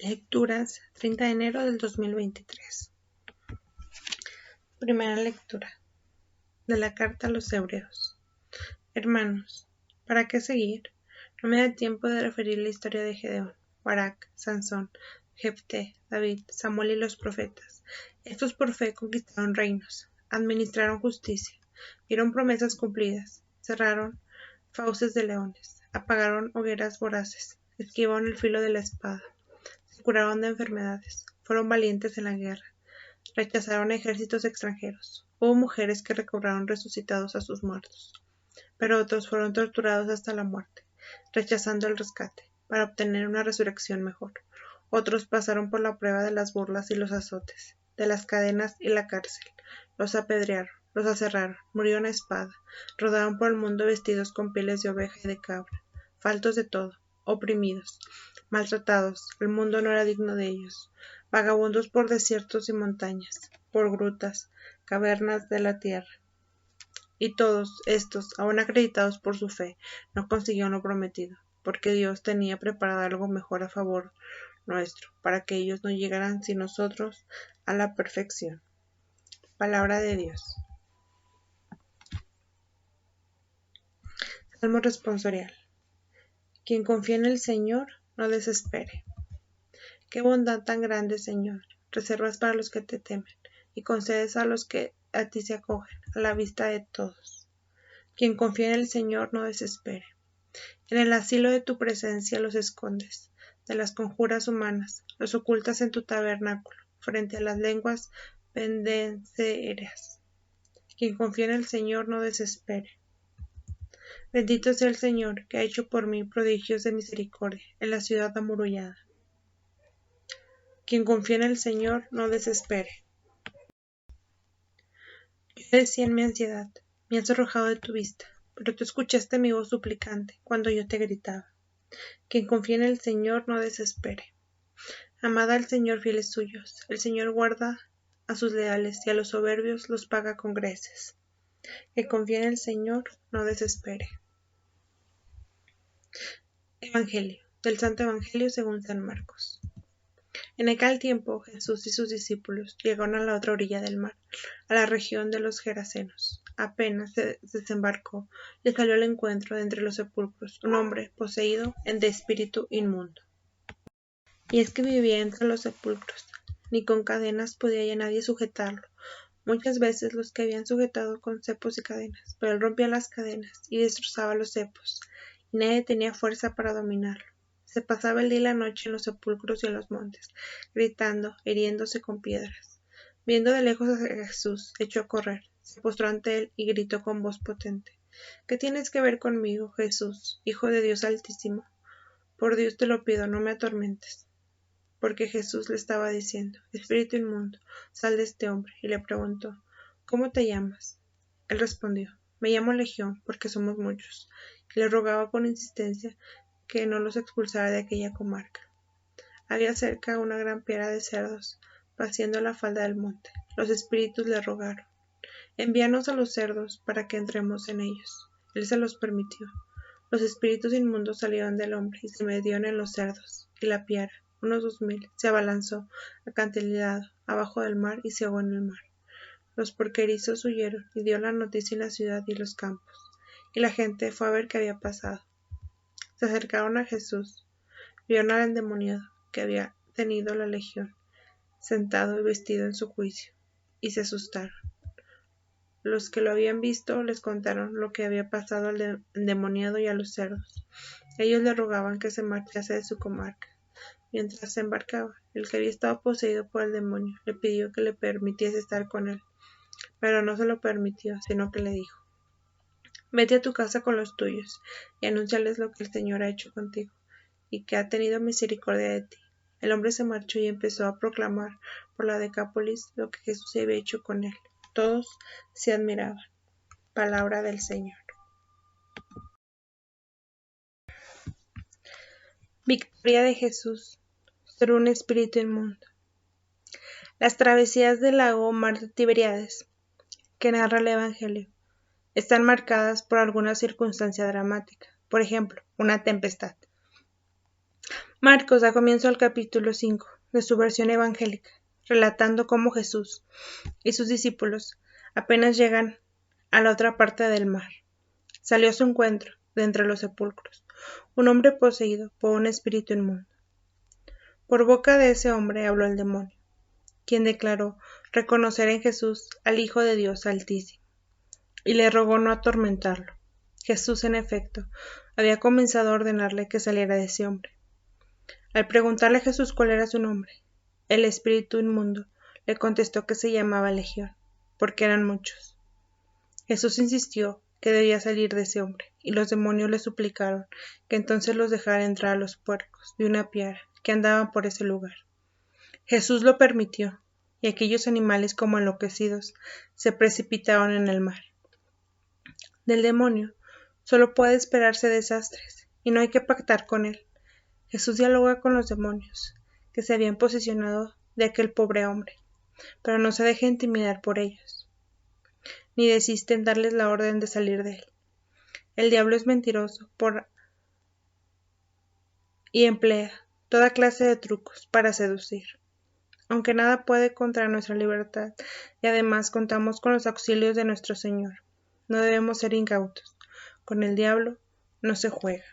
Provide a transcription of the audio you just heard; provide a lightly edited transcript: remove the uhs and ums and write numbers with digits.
Lecturas 30 de enero del 2023. Primera lectura de la carta a los Hebreos. Hermanos, ¿para qué seguir? No me da tiempo de referir la historia de Gedeón, Barak, Sansón, Jefté, David, Samuel y los profetas. Estos por fe conquistaron reinos, administraron justicia, vieron promesas cumplidas, cerraron fauces de leones, apagaron hogueras voraces, esquivaron el filo de la espada, se curaron de enfermedades, fueron valientes en la guerra, rechazaron ejércitos extranjeros. Hubo mujeres que recobraron resucitados a sus muertos, pero otros fueron torturados hasta la muerte, rechazando el rescate, para obtener una resurrección mejor. Otros pasaron por la prueba de las burlas y los azotes, de las cadenas y la cárcel. Los apedrearon, los aserraron, murieron a espada, rodaron por el mundo vestidos con pieles de oveja y de cabra, faltos de todo, oprimidos, maltratados. El mundo no era digno de ellos, vagabundos por desiertos y montañas, por grutas, cavernas de la tierra. Y todos estos, aún acreditados por su fe, no consiguieron lo prometido, porque Dios tenía preparado algo mejor a favor nuestro, para que ellos no llegaran sin nosotros a la perfección. Palabra de Dios. Salmo responsorial. Quien confía en el Señor, no desespere. Qué bondad tan grande, Señor, reservas para los que te temen, y concedes a los que a ti se acogen, a la vista de todos. Quien confía en el Señor, no desespere. En el asilo de tu presencia los escondes, de las conjuras humanas, los ocultas en tu tabernáculo, frente a las lenguas pendencieras. Quien confía en el Señor, no desespere. Bendito sea el Señor, que ha hecho por mí prodigios de misericordia en la ciudad amurallada. Quien confía en el Señor, no desespere. Yo decía en mi ansiedad, me has arrojado de tu vista, pero tú escuchaste mi voz suplicante cuando yo te gritaba. Quien confía en el Señor, no desespere. Amad al Señor, fieles suyos. El Señor guarda a sus leales y a los soberbios los paga con creces. Que confía en el Señor, no desespere. Evangelio, del Santo Evangelio según San Marcos. En aquel tiempo Jesús y sus discípulos llegaron a la otra orilla del mar, a la región de los Gerasenos. Apenas se desembarcó, le salió al encuentro de entre los sepulcros un hombre poseído de espíritu inmundo. Y es que vivía entre los sepulcros, ni con cadenas podía ya nadie sujetarlo. Muchas veces los que habían sujetado con cepos y cadenas, pero él rompía las cadenas y destrozaba los cepos, y nadie tenía fuerza para dominarlo. Se pasaba el día y la noche en los sepulcros y en los montes, gritando, hiriéndose con piedras. Viendo de lejos a Jesús, echó a correr, se postró ante él y gritó con voz potente: ¿Qué tienes que ver conmigo, Jesús, Hijo de Dios Altísimo? Por Dios te lo pido, no me atormentes. Porque Jesús le estaba diciendo: Espíritu inmundo, sal de este hombre. Y le preguntó: ¿Cómo te llamas? Él respondió: Me llamo Legión, porque somos muchos. Y le rogaba con insistencia que no los expulsara de aquella comarca. Había cerca una gran piara de cerdos, paciendo la falda del monte. Los espíritus le rogaron: Envíanos a los cerdos para que entremos en ellos. Él se los permitió. Los espíritus inmundos salieron del hombre y se metieron en los cerdos, y la piara, unos 2000, se abalanzó, acantilado, abajo del mar y se ahogó en el mar. Los porquerizos huyeron y dio la noticia en la ciudad y los campos, y la gente fue a ver qué había pasado. Se acercaron a Jesús, vieron al endemoniado que había tenido la legión, sentado y vestido en su juicio, y se asustaron. Los que lo habían visto les contaron lo que había pasado al endemoniado y a los cerdos. Ellos le rogaban que se marchase de su comarca. Mientras se embarcaba, el que había estado poseído por el demonio le pidió que le permitiese estar con él, pero no se lo permitió, sino que le dijo: Vete a tu casa con los tuyos y anúnciales lo que el Señor ha hecho contigo y que ha tenido misericordia de ti. El hombre se marchó y empezó a proclamar por la Decápolis lo que Jesús había hecho con él. Todos se admiraban. Palabra del Señor. Victoria de Jesús sobre un espíritu inmundo. Las travesías del lago Mar de Tiberíades, que narra el Evangelio, están marcadas por alguna circunstancia dramática, por ejemplo, una tempestad. Marcos da comienzo al capítulo 5 de su versión evangélica, relatando cómo Jesús y sus discípulos apenas llegan a la otra parte del mar. Salió a su encuentro, de entre los sepulcros, un hombre poseído por un espíritu inmundo. Por boca de ese hombre habló el demonio, quien declaró reconocer en Jesús al Hijo de Dios Altísimo, y le rogó no atormentarlo. Jesús, en efecto, había comenzado a ordenarle que saliera de ese hombre. Al preguntarle a Jesús cuál era su nombre, el espíritu inmundo le contestó que se llamaba Legión, porque eran muchos. Jesús insistió que debía salir de ese hombre, y los demonios le suplicaron que entonces los dejara entrar a los puercos de una piara que andaban por ese lugar. Jesús lo permitió, y aquellos animales como enloquecidos se precipitaron en el mar. Del demonio solo puede esperarse desastres, y no hay que pactar con él. Jesús dialoga con los demonios, que se habían posesionado de aquel pobre hombre, pero no se deja intimidar por ellos, ni desiste en darles la orden de salir de él. El diablo es mentiroso y emplea toda clase de trucos para seducir. Aunque nada puede contra nuestra libertad, y además contamos con los auxilios de nuestro Señor, no debemos ser incautos. Con el diablo no se juega.